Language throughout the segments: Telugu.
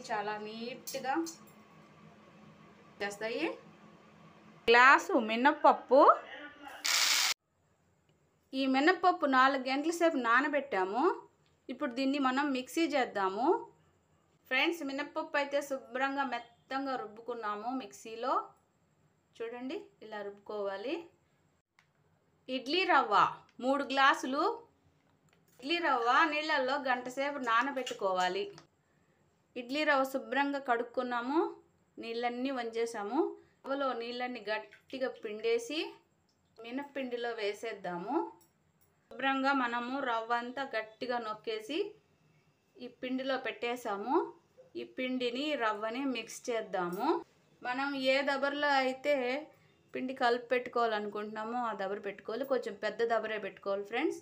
చాలా నీట్గా చేస్తాయి. గ్లాసు మినప్పప్పు. ఈ మినప్పప్పు 4 గంటల సేపు నానబెట్టాము. ఇప్పుడు దీన్ని మనం మిక్సీ చేద్దాము. ఫ్రెండ్స్, మినప్పప్పు అయితే శుభ్రంగా మెత్తంగా రుబ్బుకున్నాము మిక్సీలో. చూడండి, ఇలా రుబ్బుకోవాలి. ఇడ్లీ రవ్వ 3 గ్లాసులు. ఇడ్లీ రవ్వ నీళ్ళల్లో గంట సేపు నానబెట్టుకోవాలి. ఇడ్లీ రవ్వ శుభ్రంగా కడుక్కున్నాము, నీళ్ళన్నీ వంచేసాము. రవ్వలో నీళ్ళన్నీ గట్టిగా పిండేసి మినప్పిండిలో వేసేద్దాము. శుభ్రంగా మనము రవ్వ అంతా గట్టిగా నొక్కేసి ఈ పిండిలో పెట్టేసాము. ఈ పిండిని రవ్వని మిక్స్ చేద్దాము. మనం ఏ దబర్లో అయితే పిండి కలిపి పెట్టుకోవాలనుకుంటున్నామో ఆ దబర పెట్టుకోవాలి. కొంచెం పెద్ద దబరే పెట్టుకోవాలి ఫ్రెండ్స్.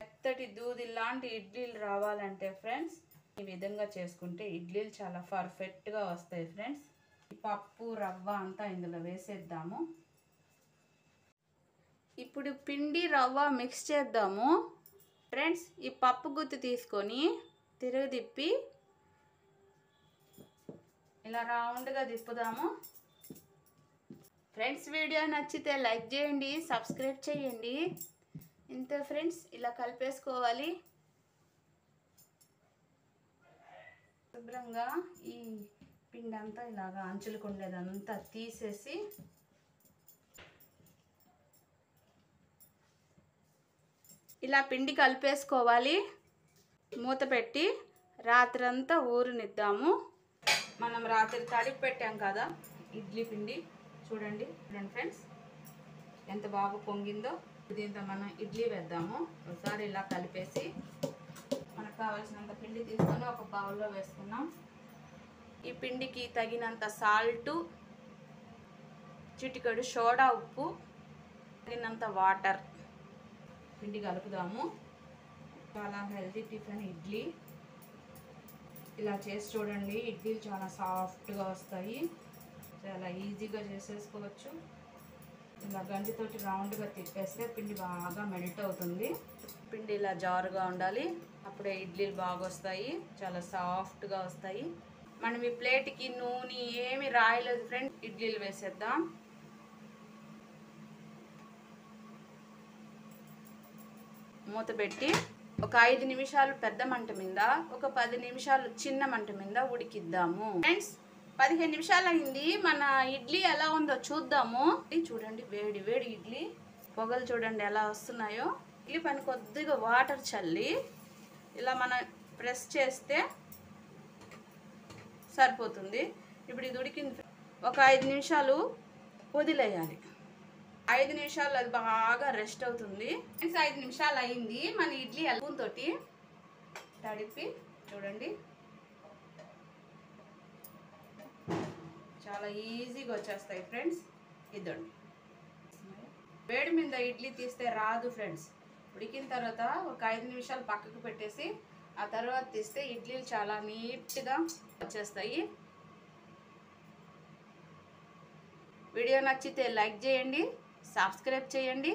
మెత్తటి దూది లాంటి ఇడ్లీలు రావాలంటే ఫ్రెండ్స్ ఈ విధంగా చేసుకుంటే ఇడ్లీలు చాలా పర్ఫెక్ట్గా వస్తాయి ఫ్రెండ్స్. ఈ పప్పు రవ్వ అంతా ఇందులో వేసేద్దాము. ఇప్పుడు పిండి రవ్వ మిక్స్ చేద్దాము ఫ్రెండ్స్. ఈ పప్పు గుత్తి తీసుకొని తిరగదిప్పి ఇలా రౌండ్గా తిప్పుదాము. ఫ్రెండ్స్, వీడియో నచ్చితే లైక్ చేయండి, సబ్స్క్రైబ్ చేయండి. ఇంతే ఫ్రెండ్స్, ఇలా కలిపేసుకోవాలి. శుభ్రంగా ఈ పిండి అంతా ఇలాగా అంచులకు ఉండేదంతా తీసేసి ఇలా పిండి కలిపేసుకోవాలి. మూత పెట్టి రాత్రంతా ఊరనిద్దాము. మనం రాత్రి తడిపి పెట్టాం కదా ఇడ్లీ పిండి. చూడండి ఫ్రెండ్స్, ఎంత బాగా పొంగిందో. దీంతో మనం ఇడ్లీ వేద్దాము. ఒకసారి ఇలా కలిపేసి మనకు కావాల్సినంత పిండి తీసుకొని ఒక బౌల్లో వేసుకున్నాం. ఈ పిండికి తగినంత సాల్టు, చిటికెడు సోడా ఉప్పు, తగినంత వాటర్ పిండి కలుపుదాము. చాలా హెల్తీ టిఫిన్ ఇడ్లీ. ఇలా చేసి చూడండి, ఇడ్లీలు చాలా సాఫ్ట్గా వస్తాయి. చాలా ఈజీగా చేసేసుకోవచ్చు. ఇలా గంటితోటి రౌండ్గా తిప్పేస్తే పిండి బాగా మెల్ట్ అవుతుంది. పిండి ఇలా జారుగా ఉండాలి, అప్పుడే ఇడ్లీలు బాగా వస్తాయి, చాలా సాఫ్ట్గా వస్తాయి. మనం ఈ ప్లేట్కి నూనె ఏమి రాయలేదు ఫ్రెండ్స్. ఇడ్లీలు వేసేద్దాం. మూత పెట్టి ఒక 5 నిమిషాలు పెద్ద మంట మీద, ఒక 10 నిమిషాలు చిన్న మంట మీద ఉడికిద్దాము. ఫ్రెండ్స్, 15 నిమిషాలు అయింది. మన ఇడ్లీ ఎలా ఉందో చూద్దాము. చూడండి, వేడి వేడి ఇడ్లీ పొగలు చూడండి ఎలా వస్తున్నాయో. ఇడ్లీ పైన కొద్దిగా వాటర్ చల్లి ఇలా మనం ప్రెస్ చేస్తే సరిపోతుంది. ఇప్పుడు ఇది ఉడికింది. ఒక 5 నిమిషాలు వదిలేయాలి. 5 నిమిషాలు అది బాగా రెస్ట్ అవుతుంది. 5 నిమిషాలు అయింది. మన ఇడ్లీ అల్లంతోటి తడిపి చూడండి, చాలా ఈజీగా వచ్చేస్తాయి ఫ్రెండ్స్. ఇదండి, వేడి మీద ఇడ్లీ తీస్తే రాదు ఫ్రెండ్స్. ఉడికిన తర్వాత ఒక 5 నిమిషాలు పక్కకు పెట్టేసి ఆ తర్వాత తీస్తే ఇడ్లీలు చాలా నీట్గా వచ్చేస్తాయి. వీడియో నచ్చితే లైక్ చేయండి, సబ్స్క్రైబ్ చేయండి.